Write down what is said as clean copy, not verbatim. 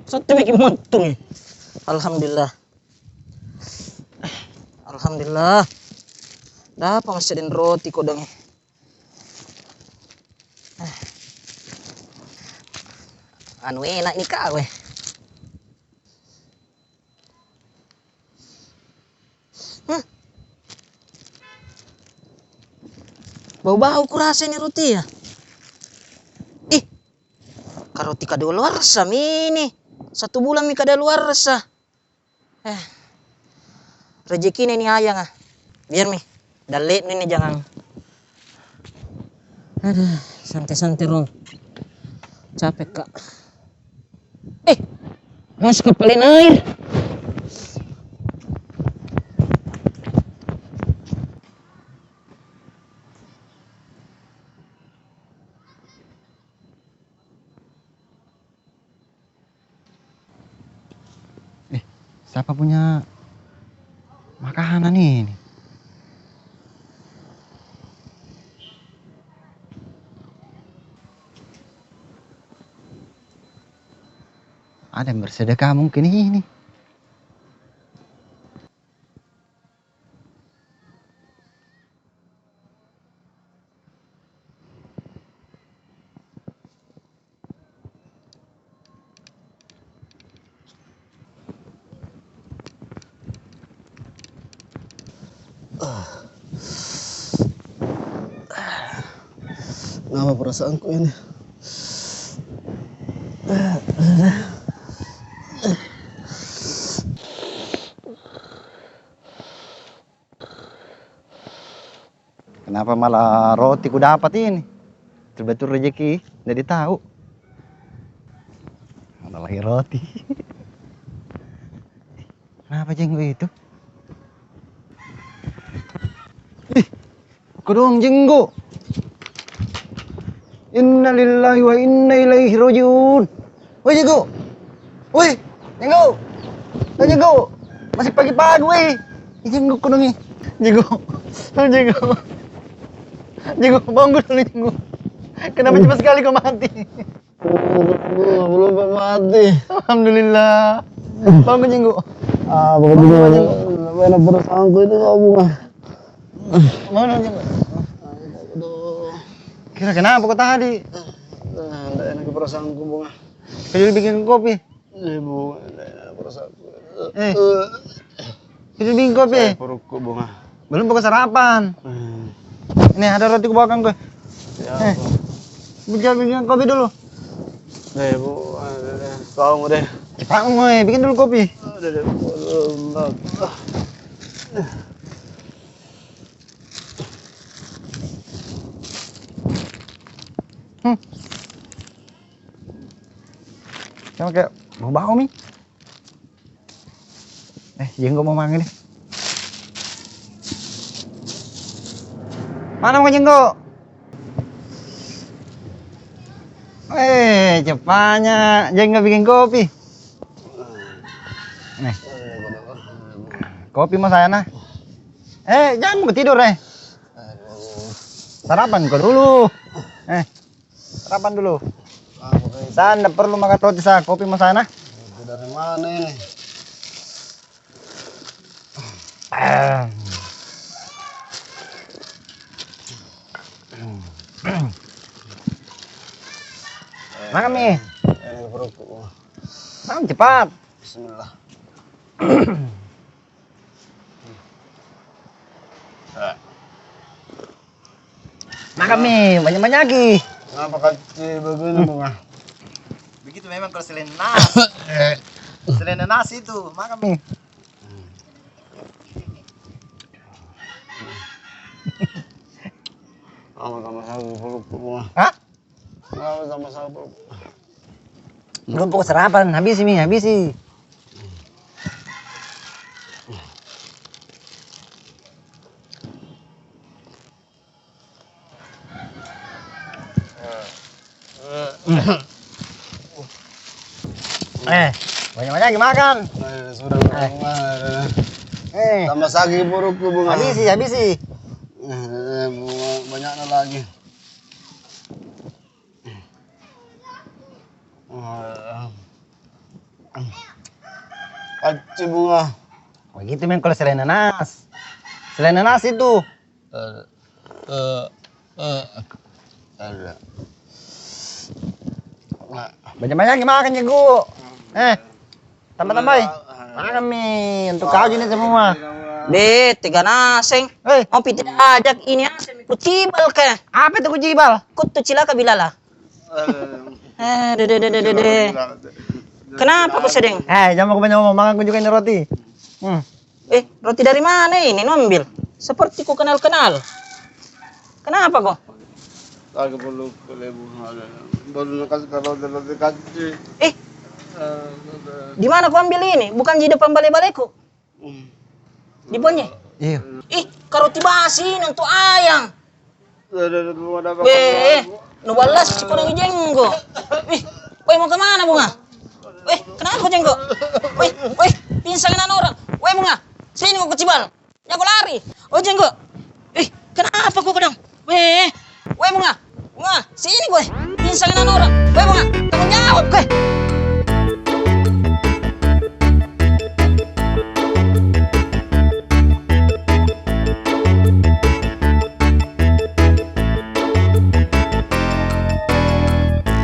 Satu bikin motung. Alhamdulillah. Alhamdulillah. Dapat masih ada roti kodong. Anu enak nih kak weh. Bau-bau kurasa ini roti ya. Ih, roti kadaluarsa ini. 1 bulan mi kadaluarsa. Rezeki ini ayang ah. Biar mi. Dalit ini jangan. Aduh, santai-santai rong. Capek kak. Masuk kepalin air. Siapa punya makanan ini? Ada yang bersedekah mungkin ini. Kenapa perasaanku ini? Kenapa malah roti ku dapat ini? Betul-betul rezeki, jadi tahu. Ada lagi roti. Kenapa jenggo itu? Kedong jenggo. Inna lillahi wa inna ilaihi rajiun. Woi jenggo. Woi, jenggo. Woi jenggo. Masih pagi-pagi woi. Jenggo kedong nih. Jenggo. Jenggo. Jenggo, bangun dulu jenggo. Kenapa cepat sekali kau mati? Belum mati. Alhamdulillah. Bangun jenggo. Bagaimana perasaanku ini kamu mah? Mana jenggo? Kira kenapa kau tadi? Tidak enak perasaanku bunga. Kau bikin kopi. Bunga, tidak enak perasaanku. Kau bikin kopi. Perutku bunga. Belum buka sarapan. Ini ada roti ku bawakan kau. Bikin kopi dulu. Bu, kamu deh. Cepat ngoy, bikin dulu kopi. Sama kayak mau bau mi. Jenggo mau manggil nih. Mana mau jenggo? Cepatnya jenggo bikin kopi. Nih. Kopi mau saya nah. Jangan mau tidur Sarapan kau dulu. Sarapan dulu. Saya tidak perlu makan roti saya, kopi mau saya nah. Dari mana ini? Makan nih. Ini perutku. Makan cepat. Bismillah. Makan nih, banyak-banyak lagi. Kenapa kecil begini bunga? Begitu memang kalau selain nasi. Selain nasi itu, makan nih. Sama-sama sabu perutku bunga. Hah? Sama-sama sabu. Belum pokok sarapan, habis mi, habis sih. Banyak-banyak lagi makan. Sudah bunga. Tambah sagi perutku bunga. Habis sih, habis sih. Bunga banyaknya lagi. Kacau bunga. Begitu men kalau selain nanas. Selain nanas itu. Ada. Banyak-banyak makan jago. Tambah-tambah. Makan mi untuk kau ini semua. Be, tiga naseng. Oh, tidak ajak ini asem. Kucibal ke. Apa itu kujibal? Kutu cilaka bilala. Dede. Kenapa kau sedeng? Jangan aku banyak ngomong, makan aku juga ini roti. Roti dari mana ini? Ambil. Seperti ku kenal-kenal. Kenapa kok? Lagi peluk lebu. Baru kasih roti kacau. Di mana kau ambil ini? Bukan di depan balai-balaiku. Di bawahnya. Iya. Karoti basi untuk ayang. Nu balas si kurang jenggo. Woi mau kemana bunga? Kenapa kau jenggo? Pinsangan orang. Bunga, sini kau kecibal. Ya kau lari. Jenggo. Kenapa kau kadang? Bunga, sini kau. Pinsangan orang. Bunga, tanggung jawab kau.